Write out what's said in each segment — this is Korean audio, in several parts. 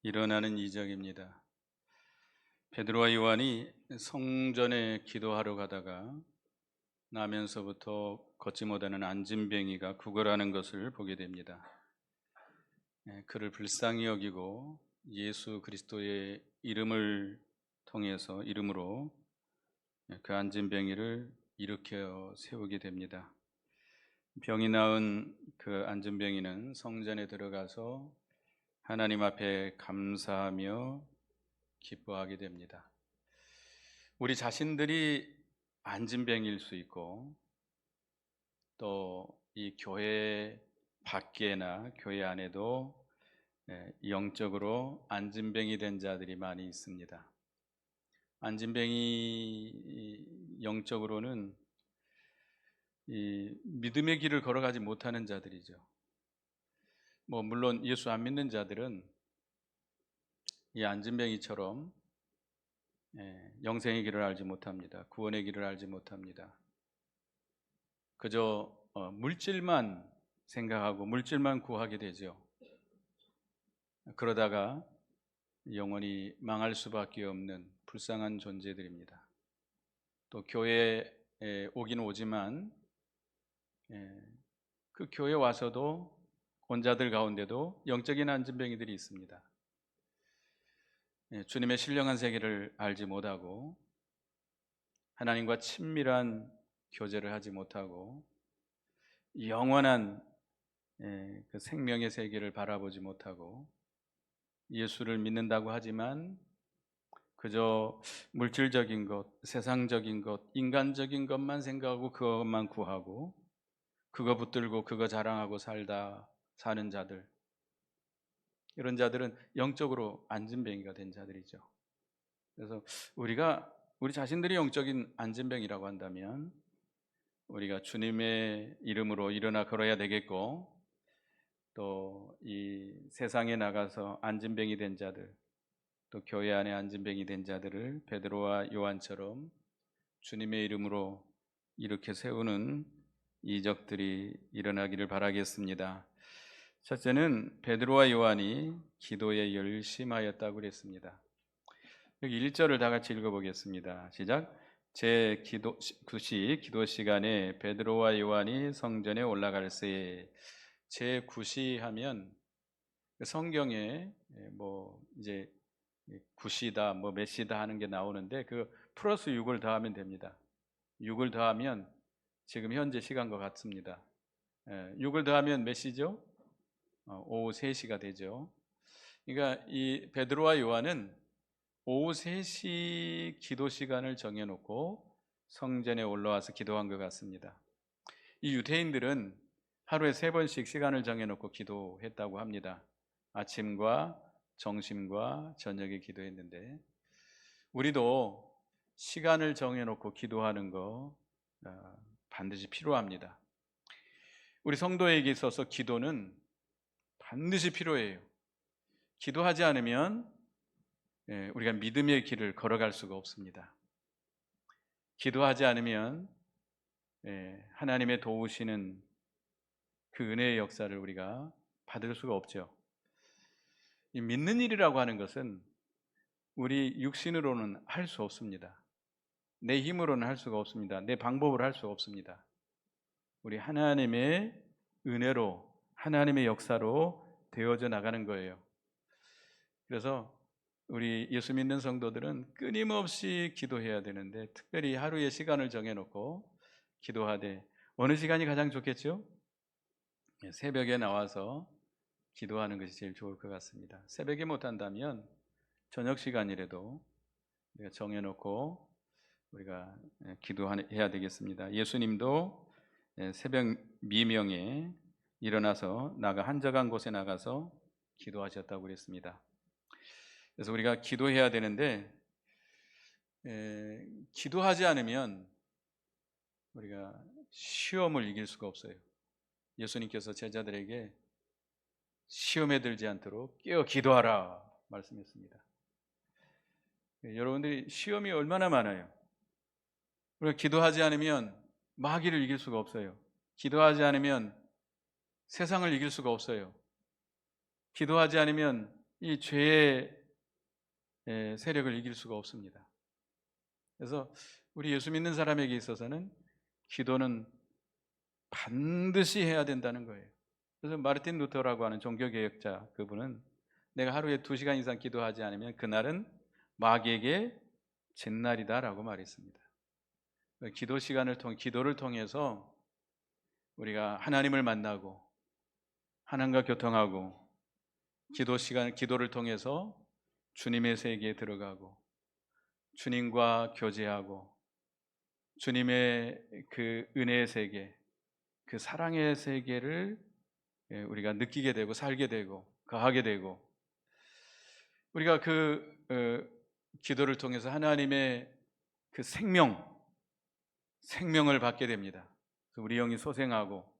일어나는 이적입니다. 베드로와 요한이 성전에 기도하러 가다가 나면서부터 걷지 못하는 안진뱅이가 구걸하는 것을 보게 됩니다. 그를 불쌍히 여기고 예수 그리스도의 이름으로 그 안진뱅이를 일으켜 세우게 됩니다. 병이 나은 그 안진뱅이는 성전에 들어가서 하나님 앞에 감사하며 기뻐하게 됩니다. 우리 자신들이 안진뱅이일 수 있고 또 이 교회 밖에나 교회 안에도 영적으로 안진뱅이 된 자들이 많이 있습니다. 안진뱅이 영적으로는 이 믿음의 길을 걸어가지 못하는 자들이죠. 물론 예수 안 믿는 자들은 이 안진뱅이처럼 영생의 길을 알지 못합니다. 구원의 길을 알지 못합니다. 그저 물질만 생각하고 물질만 구하게 되죠. 그러다가 영원히 망할 수밖에 없는 불쌍한 존재들입니다. 또 교회에 오긴 오지만 그 교회 와서도 온 자들 가운데도 영적인 안진뱅이들이 있습니다. 주님의 신령한 세계를 알지 못하고 하나님과 친밀한 교제를 하지 못하고 영원한 그 생명의 세계를 바라보지 못하고 예수를 믿는다고 하지만 그저 물질적인 것, 세상적인 것, 인간적인 것만 생각하고 그것만 구하고 그거 붙들고 그거 자랑하고 사는 자들, 이런 자들은 영적으로 안진뱅이가 된 자들이죠. 그래서 우리 자신들이 영적인 안진뱅이라고 한다면 우리가 주님의 이름으로 일어나 걸어야 되겠고, 또 이 세상에 나가서 안진뱅이 된 자들, 또 교회 안에 안진뱅이 된 자들을 베드로와 요한처럼 주님의 이름으로 이렇게 세우는 이적들이 일어나기를 바라겠습니다. 첫째는 베드로와 요한이 기도에 열심하였다고 그랬습니다. 여기 1절을 다 같이 읽어보겠습니다. 시작. 제 기도 시간에 베드로와 요한이 성전에 올라갈새. 제 9시 하면 성경에 이제 9시다 몇 시다 하는 게 나오는데 그 플러스 6을 더하면 됩니다. 6을 더하면 지금 현재 시간과 같습니다. 6을 더하면 몇 시죠? 오후 3시가 되죠. 그러니까 이 베드로와 요한은 오후 3시 기도 시간을 정해놓고 성전에 올라와서 기도한 것 같습니다. 이 유대인들은 하루에 3번씩 시간을 정해놓고 기도했다고 합니다. 아침과 점심과 저녁에 기도했는데 우리도 시간을 정해놓고 기도하는 거 반드시 필요합니다. 우리 성도에게 있어서 기도는 반드시 필요해요. 기도하지 않으면 우리가 믿음의 길을 걸어갈 수가 없습니다. 기도하지 않으면 하나님의 도우시는 그 은혜의 역사를 우리가 받을 수가 없죠. 이 믿는 일이라고 하는 것은 우리 육신으로는 할 수 없습니다. 내 힘으로는 할 수가 없습니다. 내 방법으로 할 수가 없습니다. 우리 하나님의 은혜로, 하나님의 역사로 되어져 나가는 거예요. 그래서 우리 예수 믿는 성도들은 끊임없이 기도해야 되는데, 특별히 하루에 시간을 정해놓고 기도하되, 어느 시간이 가장 좋겠죠? 새벽에 나와서 기도하는 것이 제일 좋을 것 같습니다. 새벽에 못한다면 저녁 시간이라도 우리가 정해놓고 우리가 기도해야 되겠습니다. 예수님도 새벽 미명에 일어나서 한적한 곳에 나가서 기도하셨다고 그랬습니다. 그래서 우리가 기도해야 되는데 기도하지 않으면 우리가 시험을 이길 수가 없어요. 예수님께서 제자들에게 시험에 들지 않도록 깨어 기도하라 말씀했습니다. 여러분들이 시험이 얼마나 많아요. 우리가 기도하지 않으면 마귀를 이길 수가 없어요. 기도하지 않으면 세상을 이길 수가 없어요. 기도하지 않으면 이 죄의 세력을 이길 수가 없습니다. 그래서 우리 예수 믿는 사람에게 있어서는 기도는 반드시 해야 된다는 거예요. 그래서 마르틴 루터라고 하는 종교개혁자, 그분은 내가 하루에 2시간 이상 기도하지 않으면 그날은 마귀에게 진 날이다라고 말했습니다. 기도를 통해서 우리가 하나님을 만나고 하나님과 교통하고, 기도를 통해서 주님의 세계에 들어가고 주님과 교제하고 주님의 그 은혜의 세계, 그 사랑의 세계를 우리가 느끼게 되고 살게 되고 거하게 되고, 우리가 기도를 통해서 하나님의 그 생명을 받게 됩니다. 우리 영이 소생하고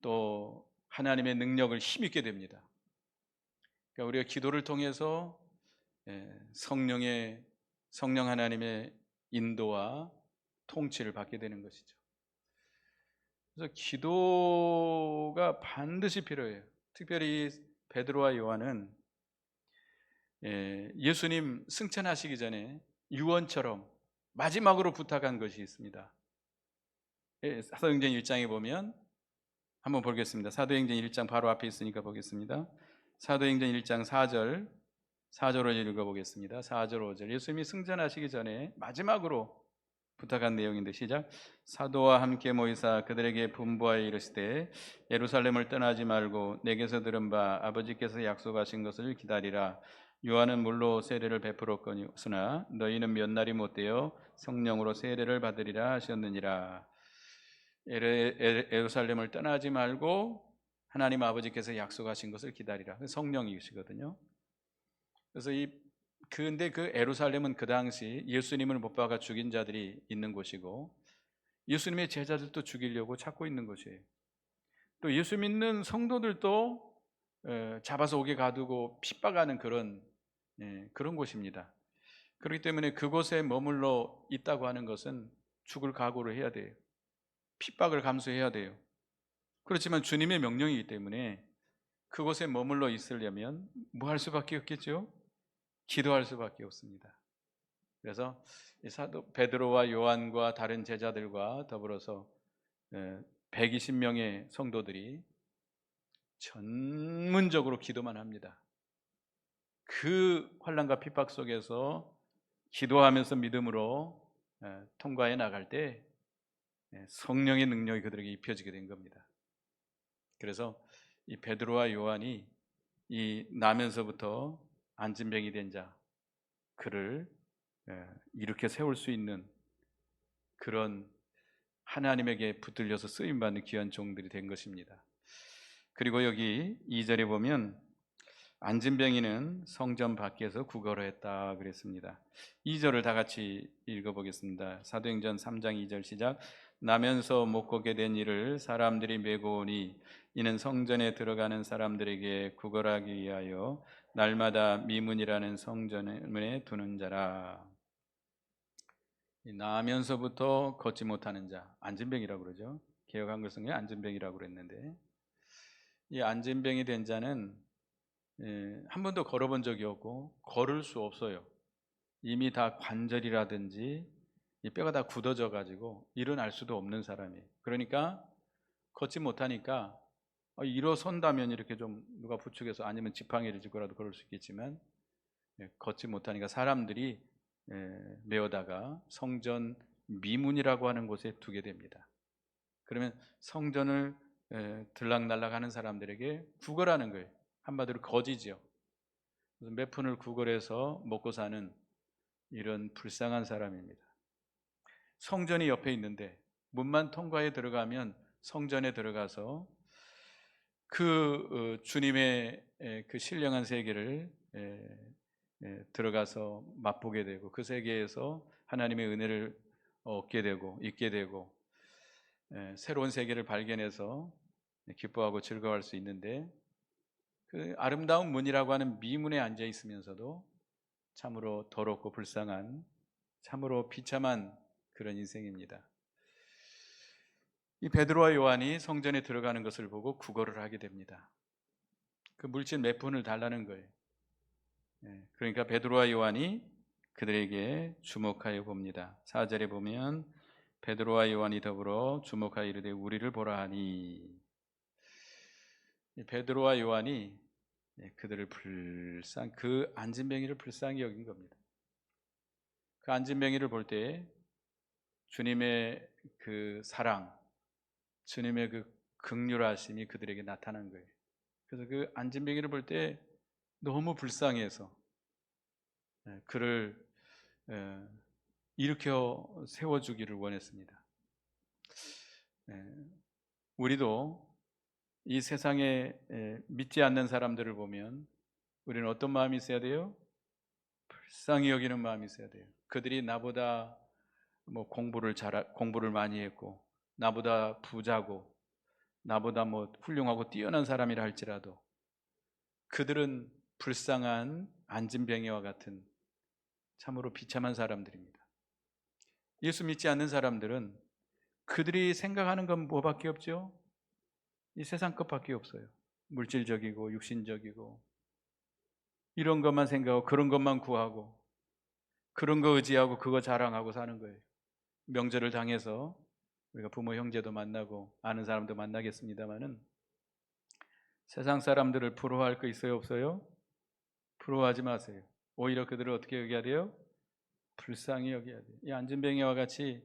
또 하나님의 능력을 힘입게 됩니다. 그러니까 우리가 기도를 통해서 성령 하나님의 인도와 통치를 받게 되는 것이죠. 그래서 기도가 반드시 필요해요. 특별히 베드로와 요한은 예수님 승천하시기 전에 유언처럼 마지막으로 부탁한 것이 있습니다. 사도행전 1장에 보면 한번 보겠습니다. 사도행전 1장 바로 앞에 있으니까 보겠습니다. 사도행전 1장 4절 5절 읽어보겠습니다. 4절 5절. 예수님이 승천하시기 전에 마지막으로 부탁한 내용인데, 시작. 사도와 함께 모이사 그들에게 분부하여 이르시되 예루살렘을 떠나지 말고 내게서 들은 바 아버지께서 약속하신 것을 기다리라. 요한은 물로 세례를 베풀었거니와 너희는 몇 날이 못되어 성령으로 세례를 받으리라 하셨느니라. 예루살렘을 떠나지 말고 하나님 아버지께서 약속하신 것을 기다리라. 성령이시거든요. 그래서 근데 그 예루살렘은 그 당시 예수님을 못 박아 죽인 자들이 있는 곳이고 예수님의 제자들도 죽이려고 찾고 있는 곳이에요. 또 예수 믿는 성도들도 잡아서 옥에 가두고 핍박하는 그런 곳입니다. 그렇기 때문에 그곳에 머물러 있다고 하는 것은 죽을 각오를 해야 돼요. 핍박을 감수해야 돼요. 그렇지만 주님의 명령이기 때문에 그곳에 머물러 있으려면 뭐 할 수밖에 없겠죠? 기도할 수밖에 없습니다. 그래서 사도 베드로와 요한과 다른 제자들과 더불어서 120명의 성도들이 전문적으로 기도만 합니다. 그 환난과 핍박 속에서 기도하면서 믿음으로 통과해 나갈 때 성령의 능력이 그들에게 입혀지게 된 겁니다. 그래서 이 베드로와 요한이 이 나면서부터 안진병이 된 자, 그를 이렇게 세울 수 있는 그런 하나님에게 붙들려서 쓰임받는 귀한 종들이 된 것입니다. 그리고 여기 2절에 보면 안진병이는 성전 밖에서 구걸했다 그랬습니다. 2절을 다 같이 읽어보겠습니다. 사도행전 3장 2절 시작. 나면서 못 걷게 된 이를 사람들이 메고 오니 이는 성전에 들어가는 사람들에게 구걸하기 위하여 날마다 미문이라는 성전문에 두는 자라. 나면서부터 걷지 못하는 자, 안진병이라고 그러죠. 개역 한글성에 안진병이라고 그랬는데, 이 안진병이 된 자는 한 번도 걸어본 적이 없고 걸을 수 없어요. 이미 다 관절이라든지 이 뼈가 다 굳어져 가지고 일어날 수도 없는 사람이에요. 그러니까 걷지 못하니까 일어선다면 이렇게 좀 누가 부축해서 아니면 지팡이를 짚고라도 걸을 수 있겠지만 걷지 못하니까 사람들이 메어다가 성전 미문이라고 하는 곳에 두게 됩니다. 그러면 성전을 들락날락 하는 사람들에게 구걸하는 거예요. 한마디로 거지죠. 몇 푼을 구걸해서 먹고 사는 이런 불쌍한 사람입니다. 성전이 옆에 있는데 문만 통과해 들어가면 성전에 들어가서 주님의 그 신령한 세계를 들어가서 맛보게 되고 그 세계에서 하나님의 은혜를 얻게 되고 있게 되고 새로운 세계를 발견해서 기뻐하고 즐거워할 수 있는데, 그 아름다운 문이라고 하는 미문에 앉아 있으면서도 참으로 더럽고 불쌍한, 참으로 비참한 그런 인생입니다. 이 베드로와 요한이 성전에 들어가는 것을 보고 구걸을 하게 됩니다. 그 물질 몇 푼을 달라는 거예요. 그러니까 베드로와 요한이 그들에게 주목하여 봅니다. 4절에 보면 베드로와 요한이 더불어 주목하여 이르되 우리를 보라 하니, 베드로와 요한이 그들을 그 안진뱅이를 불쌍히 여긴 겁니다. 그 안진뱅이를 볼 때 주님의 그 사랑, 주님의 그 긍휼하심이 그들에게 나타난 거예요. 그래서 그 안진뱅이를 볼 때 너무 불쌍해서 그를 일으켜 세워주기를 원했습니다. 우리도 이 세상에 믿지 않는 사람들을 보면 우리는 어떤 마음이 있어야 돼요? 불쌍히 여기는 마음이 있어야 돼요. 그들이 나보다 뭐 공부를 많이 했고, 나보다 부자고, 나보다 뭐 훌륭하고 뛰어난 사람이라 할지라도 그들은 불쌍한 안진뱅이와 같은 참으로 비참한 사람들입니다. 예수 믿지 않는 사람들은 그들이 생각하는 건 뭐밖에 없죠? 이 세상 것밖에 없어요. 물질적이고 육신적이고 이런 것만 생각하고 그런 것만 구하고 그런 거 의지하고 그거 자랑하고 사는 거예요. 명절을 당해서 우리가 부모 형제도 만나고 아는 사람도 만나겠습니다마는 세상 사람들을 부러워할 거 있어요, 없어요? 부러워하지 마세요. 오히려 그들을 어떻게 여겨야 돼요? 불쌍히 여겨야 돼요. 이 안진뱅이와 같이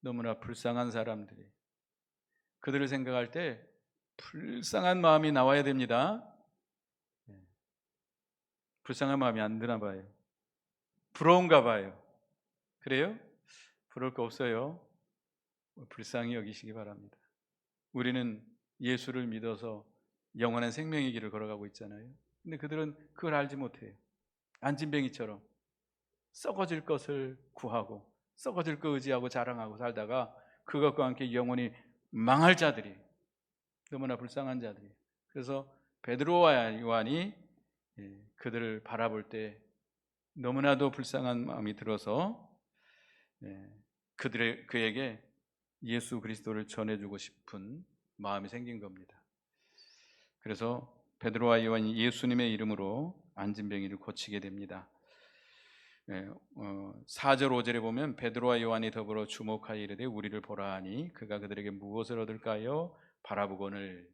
너무나 불쌍한 사람들이, 그들을 생각할 때 불쌍한 마음이 나와야 됩니다. 불쌍한 마음이 안 드나 봐요. 부러운가 봐요. 그래요? 부러울 거 없어요. 불쌍히 여기시기 바랍니다. 우리는 예수를 믿어서 영원한 생명의 길을 걸어가고 있잖아요. 근데 그들은 그걸 알지 못해요. 안진뱅이처럼 썩어질 것을 구하고 썩어질 거 의지하고 자랑하고 살다가 그것과 함께 영원히 망할 자들이, 너무나 불쌍한 자들이. 그래서 베드로와 요한이 그들을 바라볼 때 너무나도 불쌍한 마음이 들어서 그에게 예수 그리스도를 전해주고 싶은 마음이 생긴 겁니다. 그래서 베드로와 요한이 예수님의 이름으로 안진뱅이를 고치게 됩니다. 4절 5절에 보면 베드로와 요한이 더불어 주목하여 이르되 우리를 보라 하니 그가 그들에게 무엇을 얻을까요? 바라보거늘.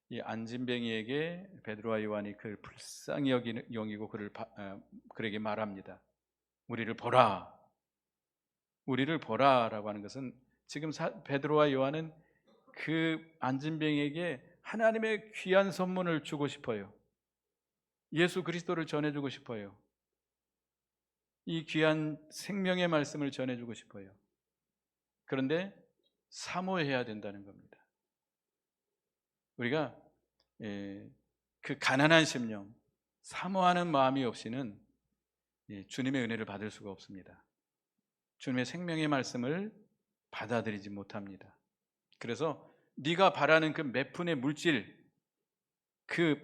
이 안진뱅이에게 베드로와 요한이 그를 불쌍히 여기고 그에게 말합니다. 우리를 보라. 우리를 보라라고 하는 것은 지금 베드로와 요한은 그 안진뱅이에게 하나님의 귀한 선물을 주고 싶어요. 예수 그리스도를 전해주고 싶어요. 이 귀한 생명의 말씀을 전해주고 싶어요. 그런데 사모해야 된다는 겁니다. 우리가 그 가난한 심령, 사모하는 마음이 없이는 주님의 은혜를 받을 수가 없습니다. 주님의 생명의 말씀을 받아들이지 못합니다. 그래서 네가 바라는 그 몇 푼의 물질, 그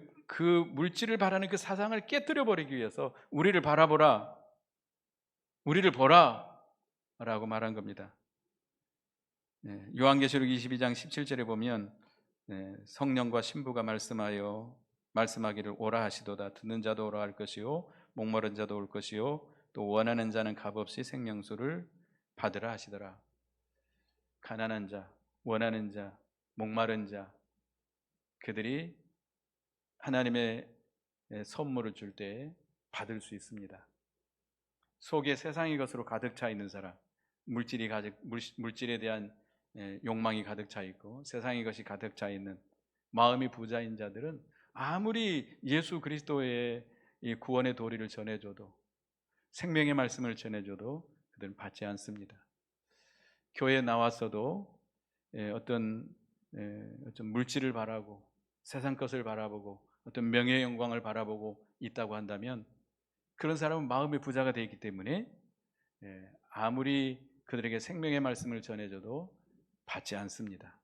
물질을 바라는 그 사상을 깨뜨려 버리기 위해서 우리를 바라보라, 우리를 보라 라고 말한 겁니다. 요한계시록 22장 17절에 보면 성령과 신부가 말씀하기를 오라 하시도다. 듣는 자도 오라 할 것이요 목마른 자도 올 것이요 또 원하는 자는 값없이 생명수를 받으라 하시더라. 가난한 자, 원하는 자, 목마른 자, 그들이 하나님의 선물을 줄 때 받을 수 있습니다. 속에 세상의 것으로 가득 차 있는 사람, 물질에 대한 욕망이 가득 차 있고 세상의 것이 가득 차 있는 마음이 부자인 자들은 아무리 예수 그리스도의 이 구원의 도리를 전해줘도, 생명의 말씀을 전해줘도 그들은 받지 않습니다. 교회에 나왔어도 어떤 물질을 바라고 세상 것을 바라보고 어떤 명예의 영광을 바라보고 있다고 한다면 그런 사람은 마음의 부자가 되어 있기 때문에 아무리 그들에게 생명의 말씀을 전해줘도 받지 않습니다.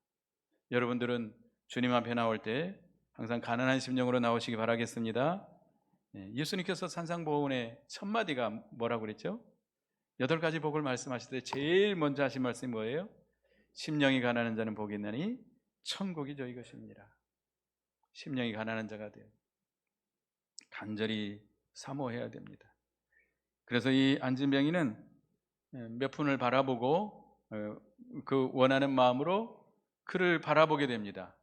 여러분들은 주님 앞에 나올 때 항상 가난한 심령으로 나오시기 바라겠습니다. 예수님께서 산상보훈의 첫 마디가 뭐라고 그랬죠? 8가지 복을 말씀하실 때 제일 먼저 하신 말씀이 뭐예요? 심령이 가난한 자는 복이 있나니 천국이 저희 것입니다. 심령이 가난한 자가 돼요. 간절히 사모해야 됩니다. 그래서 이 안진뱅이는 몇 분을 바라보고 그 원하는 마음으로 그를 바라보게 됩니다.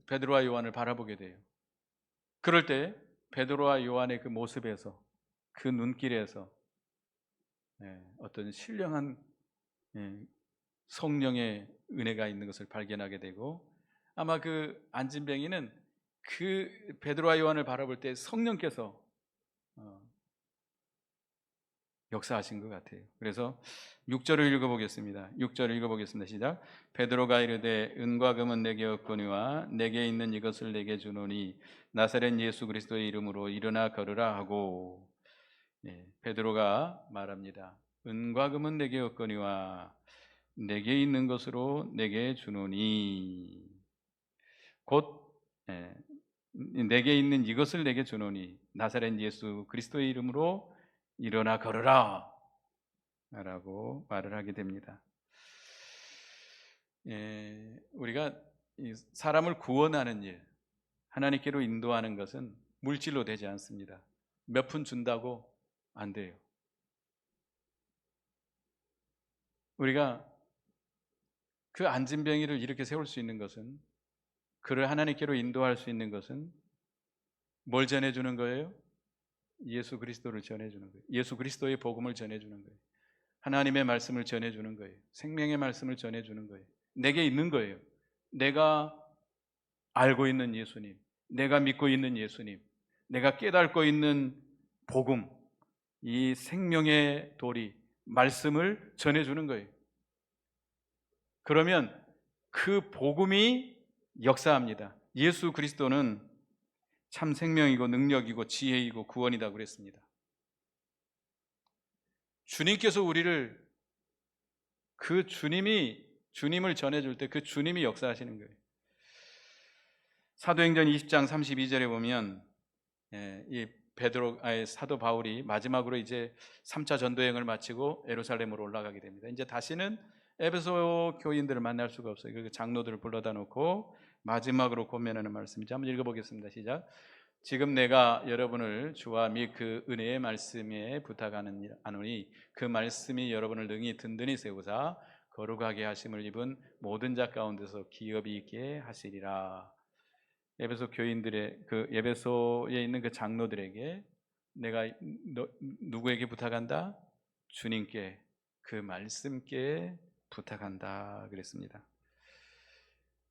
베드로와 요한을 바라보게 돼요. 그럴 때 베드로와 요한의 그 모습에서, 그 눈길에서 어떤 신령한 성령의 은혜가 있는 것을 발견하게 되고, 아마 그 안진뱅이는 그 베드로와 요한을 바라볼 때 성령께서 역사하신 것 같아요. 그래서 6절을 읽어보겠습니다. 6절을 읽어보겠습니다. 시작. 베드로가 이르되 은과 금은 내게 없거니와 내게 있는 이것을 내게 주노니 나사렛 예수 그리스도의 이름으로 일어나 걸으라 하고, 베드로가 말합니다. 은과 금은 내게 없거니와 내게 있는 것으로 내게 주노니, 곧 내게 있는 이것을 내게 주노니 나사렛 예수 그리스도의 이름으로 일어나 걸으라 라고 말을 하게 됩니다. 우리가 사람을 구원하는 일, 하나님께로 인도하는 것은 물질로 되지 않습니다. 몇 푼 준다고 안 돼요. 우리가 그 안진뱅이를 이렇게 세울 수 있는 것은, 그를 하나님께로 인도할 수 있는 것은 뭘 전해주는 거예요? 예수 그리스도를 전해주는 거예요. 예수 그리스도의 복음을 전해주는 거예요. 하나님의 말씀을 전해주는 거예요. 생명의 말씀을 전해주는 거예요. 내게 있는 거예요. 내가 알고 있는 예수님, 내가 믿고 있는 예수님, 내가 깨닫고 있는 복음, 이 생명의 도리, 말씀을 전해주는 거예요. 그러면 그 복음이 역사합니다. 예수 그리스도는 참 생명이고 능력이고 지혜이고 구원이다 그랬습니다. 주님께서 우리를, 그 주님을 전해줄 때 그 주님이 역사하시는 거예요. 사도행전 20장 32절에 보면 이 사도 바울이 마지막으로 이제 3차 전도여행을 마치고 예루살렘으로 올라가게 됩니다. 이제 다시는 에베소 교인들을 만날 수가 없어요. 그 장로들을 불러다 놓고 마지막으로 권면하는 말씀이죠. 한번 읽어보겠습니다. 시작. 지금 내가 여러분을 주와 및 그 은혜의 말씀에 부탁하노니 그 말씀이 여러분을 능히 든든히 세우사 거룩하게 하심을 입은 모든 자 가운데서 기업이 있게 하시리라. 에베소 교인들의, 그 에베소에 있는 그 장로들에게 내가 누구에게 부탁한다? 주님께, 그 말씀께 부탁한다 그랬습니다.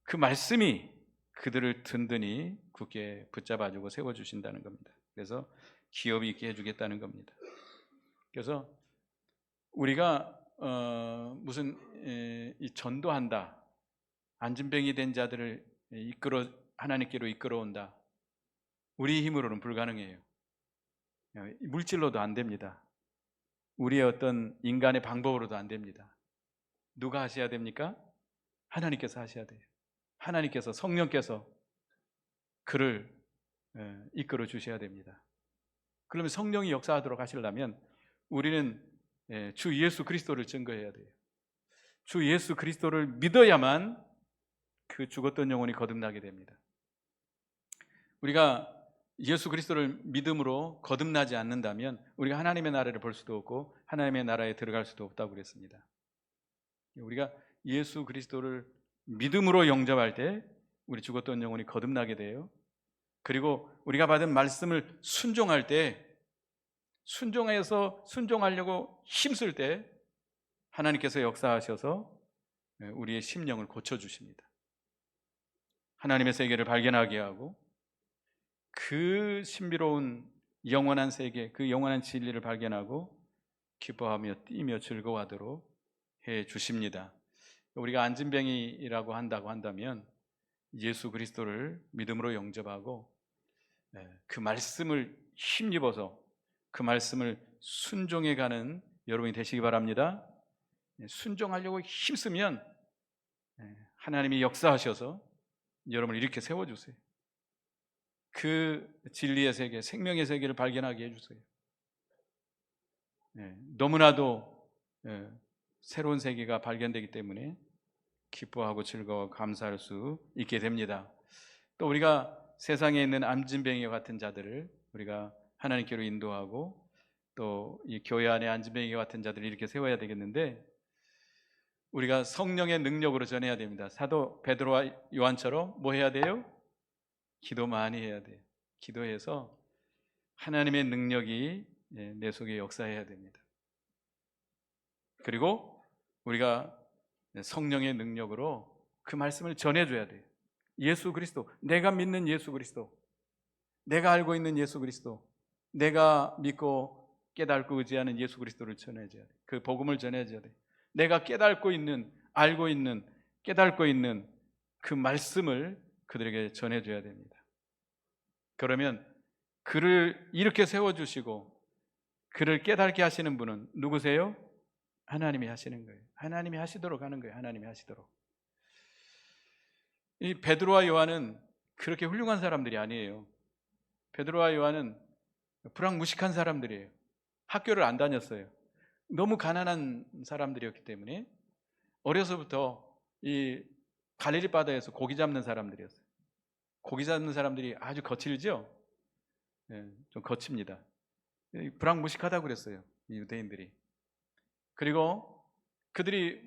그 말씀이 그들을 든든히 굳게 붙잡아주고 세워주신다는 겁니다. 그래서 기업이 있게 해주겠다는 겁니다. 그래서 우리가 무슨 전도한다, 안진뱅이 된 자들을 하나님께로 이끌어온다, 우리 힘으로는 불가능해요. 물질로도 안 됩니다. 우리의 어떤 인간의 방법으로도 안 됩니다. 누가 하셔야 됩니까? 하나님께서 하셔야 돼요. 하나님께서, 성령께서 그를 이끌어 주셔야 됩니다. 그러면 성령이 역사하도록 하시려면 우리는 주 예수 그리스도를 증거해야 돼요. 주 예수 그리스도를 믿어야만 그 죽었던 영혼이 거듭나게 됩니다. 우리가 예수 그리스도를 믿음으로 거듭나지 않는다면 우리가 하나님의 나라를 볼 수도 없고 하나님의 나라에 들어갈 수도 없다고 그랬습니다. 우리가 예수 그리스도를 믿음으로 영접할 때 우리 죽었던 영혼이 거듭나게 돼요. 그리고 우리가 받은 말씀을 순종할 때, 순종하려고 힘쓸 때 하나님께서 역사하셔서 우리의 심령을 고쳐주십니다. 하나님의 세계를 발견하게 하고 그 신비로운 영원한 세계, 그 영원한 진리를 발견하고 기뻐하며 뛰며 즐거워하도록 해 주십니다. 우리가 안진뱅이라고 한다면 예수 그리스도를 믿음으로 영접하고 그 말씀을 힘입어서 그 말씀을 순종해가는 여러분이 되시기 바랍니다. 순종하려고 힘쓰면 하나님이 역사하셔서 여러분을 이렇게 세워주세요. 그 진리의 세계, 생명의 세계를 발견하게 해주세요. 너무나도 새로운 세계가 발견되기 때문에 기뻐하고 즐거워 감사할 수 있게 됩니다. 또 우리가 세상에 있는 안진뱅이와 같은 자들을 우리가 하나님께로 인도하고 또 이 교회 안에 안진뱅이와 같은 자들을 이렇게 세워야 되겠는데, 우리가 성령의 능력으로 전해야 됩니다. 사도 베드로와 요한처럼 뭐 해야 돼요? 기도 많이 해야 돼요. 기도해서 하나님의 능력이 내 속에 역사해야 됩니다. 그리고 우리가 성령의 능력으로 그 말씀을 전해줘야 돼요. 예수 그리스도, 내가 믿는 예수 그리스도, 내가 알고 있는 예수 그리스도, 내가 믿고 깨닫고 의지하는 예수 그리스도를 전해줘야 돼요. 그 복음을 전해줘야 돼요. 내가 깨닫고 있는, 알고 있는, 깨닫고 있는 그 말씀을 그들에게 전해줘야 됩니다. 그러면 그를 이렇게 세워주시고 그를 깨닫게 하시는 분은 누구세요? 하나님이 하시는 거예요. 하나님이 하시도록 하는 거예요. 하나님이 하시도록. 이 베드로와 요한은 그렇게 훌륭한 사람들이 아니에요. 베드로와 요한은 불황무식한 사람들이에요. 학교를 안 다녔어요. 너무 가난한 사람들이었기 때문에 어려서부터 이 갈릴리 바다에서 고기 잡는 사람들이었어요. 고기 잡는 사람들이 아주 거칠죠? 좀 거칩니다. 불황무식하다고 그랬어요, 이 유대인들이. 그리고 그들이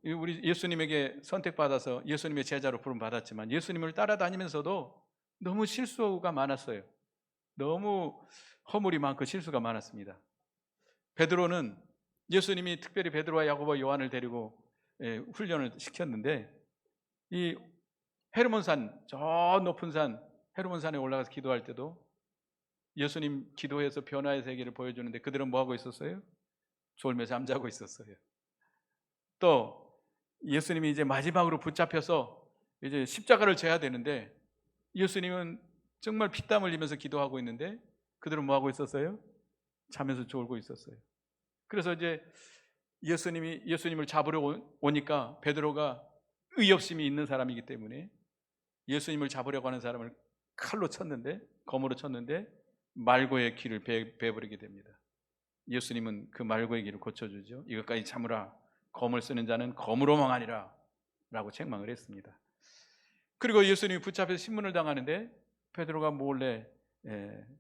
우리 예수님에게 선택받아서 예수님의 제자로 부름 받았지만 예수님을 따라다니면서도 너무 실수가 많았어요. 너무 허물이 많고 실수가 많았습니다. 베드로는 예수님이 특별히 베드로와 야고보와 요한을 데리고 훈련을 시켰는데, 이 헤르몬산, 저 높은 산 헤르몬산에 올라가서 기도할 때도 예수님 기도해서 변화의 세계를 보여주는데 그들은 뭐 하고 있었어요? 졸며 잠자고 있었어요. 또 예수님이 이제 마지막으로 붙잡혀서 이제 십자가를 져야 되는데 예수님은 정말 피땀 흘리면서 기도하고 있는데 그들은 뭐 하고 있었어요? 자면서 졸고 있었어요. 그래서 이제 예수님을 잡으러 오니까 베드로가 의협심이 있는 사람이기 때문에 예수님을 잡으려고 하는 사람을 칼로 쳤는데, 검으로 쳤는데 말고의 길을 베버리게 됩니다. 예수님은 그 말고의 길을 고쳐주죠. 이것까지 참으라, 검을 쓰는 자는 검으로 망하리라 라고 책망을 했습니다. 그리고 예수님이 붙잡혀서 신문을 당하는데 베드로가 몰래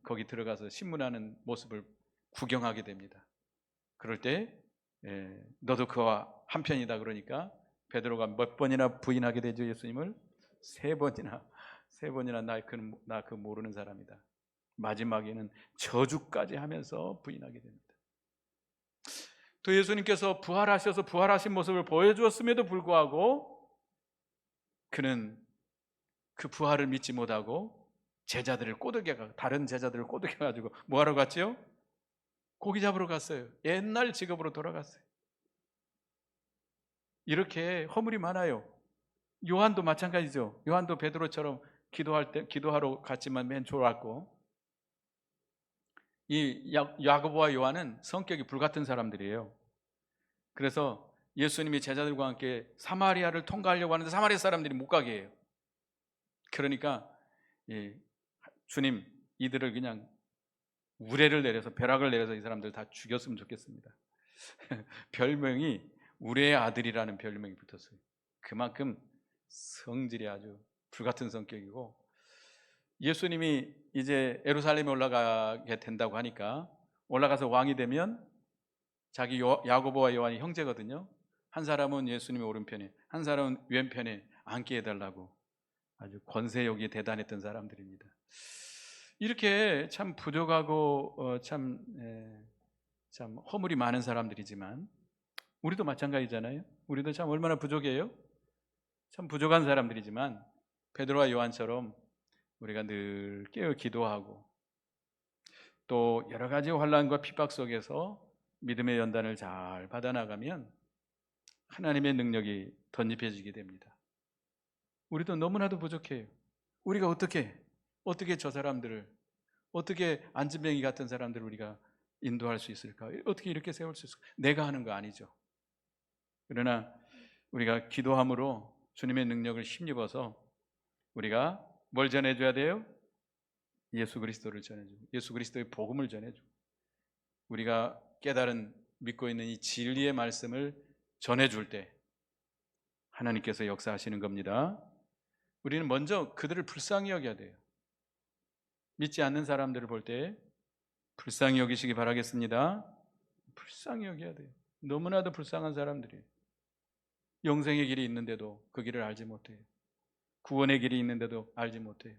거기 들어가서 신문하는 모습을 구경하게 됩니다. 그럴 때 너도 그와 한편이다 그러니까 베드로가 몇 번이나 부인하게 되죠? 예수님을 세 번이나 나 그 모르는 사람이다. 마지막에는 저주까지 하면서 부인하게 됩니다. 또 예수님께서 부활하셔서 부활하신 모습을 보여주었음에도 불구하고 그는 그 부활을 믿지 못하고 다른 제자들을 꼬드겨가지고 뭐하러 갔지요? 고기 잡으러 갔어요. 옛날 직업으로 돌아갔어요. 이렇게 허물이 많아요. 요한도 마찬가지죠. 요한도 베드로처럼 기도하러 갔지만 맨 졸았고, 이 야고보와 요한은 성격이 불같은 사람들이에요. 그래서 예수님이 제자들과 함께 사마리아를 통과하려고 하는데 사마리아 사람들이 못 가게 해요. 그러니까 주님, 이들을 그냥 우레를 내려서, 벼락을 내려서 이 사람들 다 죽였으면 좋겠습니다. 별명이 우레의 아들이라는 별명이 붙었어요. 그만큼 성질이 아주 불같은 성격이고, 예수님이 이제 예루살렘에 올라가게 된다고 하니까 올라가서 왕이 되면 자기 야고보와 요한이 형제거든요. 한 사람은 예수님의 오른편에, 한 사람은 왼편에 앉게 해달라고 아주 권세욕이 대단했던 사람들입니다. 이렇게 참 부족하고 참 허물이 많은 사람들이지만 우리도 마찬가지잖아요. 우리도 참 얼마나 부족해요? 참 부족한 사람들이지만 베드로와 요한처럼 우리가 늘 깨어 기도하고 또 여러 가지 환난과 핍박 속에서 믿음의 연단을 잘 받아나가면 하나님의 능력이 덧입혀지게 됩니다. 우리도 너무나도 부족해요. 우리가 어떻게 저 사람들을, 어떻게 안진뱅이 같은 사람들을 우리가 인도할 수 있을까? 어떻게 이렇게 세울 수 있을까? 내가 하는 거 아니죠. 그러나 우리가 기도함으로 주님의 능력을 힘입어서 우리가 뭘 전해줘야 돼요? 예수 그리스도를 전해주고 예수 그리스도의 복음을 전해주고 우리가 깨달은 믿고 있는 이 진리의 말씀을 전해줄 때 하나님께서 역사하시는 겁니다. 우리는 먼저 그들을 불쌍히 여겨야 돼요. 믿지 않는 사람들을 볼 때 불쌍히 여기시기 바라겠습니다. 불쌍히 여겨야 돼요. 너무나도 불쌍한 사람들이에요. 영생의 길이 있는데도 그 길을 알지 못해요. 구원의 길이 있는데도 알지 못해요.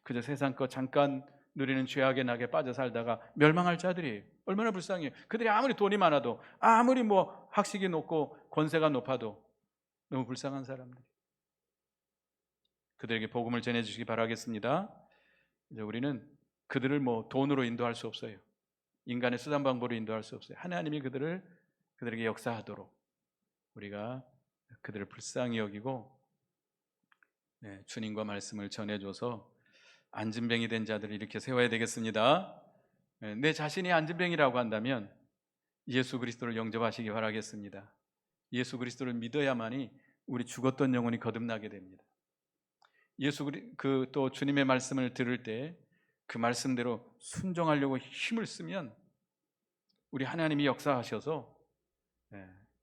그저 세상 것 잠깐 누리는 죄악의 낙에 빠져 살다가 멸망할 자들이에요. 얼마나 불쌍해요. 그들이 아무리 돈이 많아도, 아무리 뭐 학식이 높고 권세가 높아도 너무 불쌍한 사람들. 그들에게 복음을 전해주시기 바라겠습니다. 이제 우리는 그들을 뭐 돈으로 인도할 수 없어요. 인간의 수단 방법으로 인도할 수 없어요. 하나님이 그들에게 역사하도록 우리가 그들을 불쌍히 여기고 주님과 말씀을 전해줘서 안진뱅이 된 자들을 이렇게 세워야 되겠습니다. 내 자신이 안진뱅이라고 한다면 예수 그리스도를 영접하시기 바라겠습니다. 예수 그리스도를 믿어야만이 우리 죽었던 영혼이 거듭나게 됩니다. 또 주님의 말씀을 들을 때 그 말씀대로 순종하려고 힘을 쓰면 우리 하나님이 역사하셔서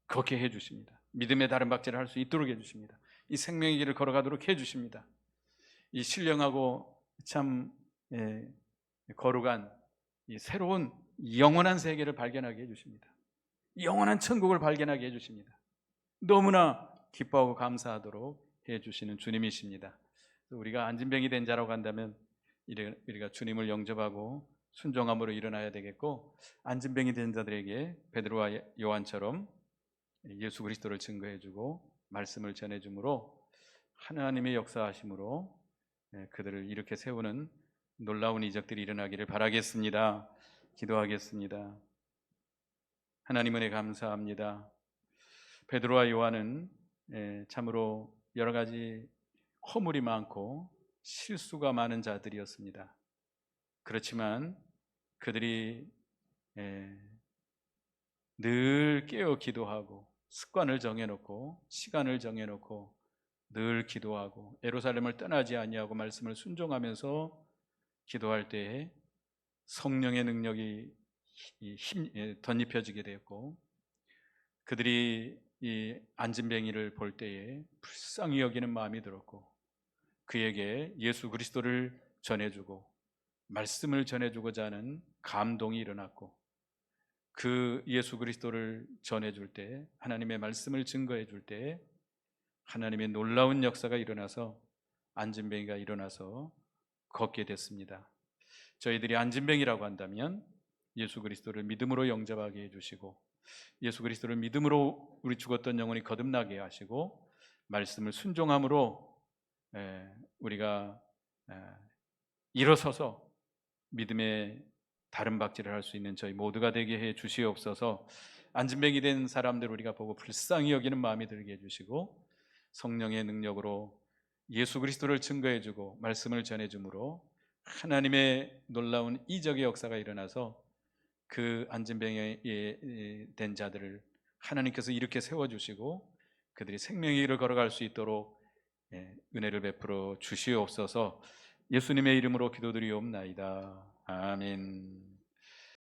걷게 해주십니다. 믿음의 다른 박제를 할 수 있도록 해주십니다. 이 생명의 길을 걸어가도록 해주십니다. 이 신령하고 참 거룩한 이 새로운 영원한 세계를 발견하게 해주십니다. 영원한 천국을 발견하게 해주십니다. 너무나 기뻐하고 감사하도록 해주시는 주님이십니다. 우리가 안진뱅이 된 자라고 한다면 우리가 주님을 영접하고 순종함으로 일어나야 되겠고, 안진뱅이 된 자들에게 베드로와 요한처럼 예수 그리스도를 증거해주고 말씀을 전해주므로 하나님의 역사하심으로 그들을 이렇게 세우는 놀라운 이적들이 일어나기를 바라겠습니다. 기도하겠습니다. 하나님 은혜 감사합니다. 베드로와 요한은 참으로 여러 가지 허물이 많고 실수가 많은 자들이었습니다. 그렇지만 그들이 늘 깨어 기도하고 습관을 정해놓고 시간을 정해놓고 늘 기도하고 예루살렘을 떠나지 아니하고 말씀을 순종하면서 기도할 때에 성령의 능력이 덧입혀지게 되었고, 그들이 이 안진뱅이를 볼 때에 불쌍히 여기는 마음이 들었고 그에게 예수 그리스도를 전해주고 말씀을 전해주고자 하는 감동이 일어났고, 그 예수 그리스도를 전해줄 때 하나님의 말씀을 증거해 줄 때 하나님의 놀라운 역사가 일어나서 안진뱅이가 일어나서 걷게 됐습니다. 저희들이 안진뱅이라고 한다면 예수 그리스도를 믿음으로 영접하게 해주시고 예수 그리스도를 믿음으로 우리 죽었던 영혼이 거듭나게 하시고 말씀을 순종함으로 우리가 일어서서 믿음의 다른 박질을 할 수 있는 저희 모두가 되게 해 주시옵소서. 안진뱅이 된 사람들 우리가 보고 불쌍히 여기는 마음이 들게 해주시고 성령의 능력으로 예수 그리스도를 증거해주고 말씀을 전해주므로 하나님의 놀라운 이적의 역사가 일어나서 그 안진뱅이 된 자들을 하나님께서 이렇게 세워주시고 그들이 생명의 길을 걸어갈 수 있도록 은혜를 베풀어 주시옵소서. 예수님의 이름으로 기도드리옵나이다. 아멘.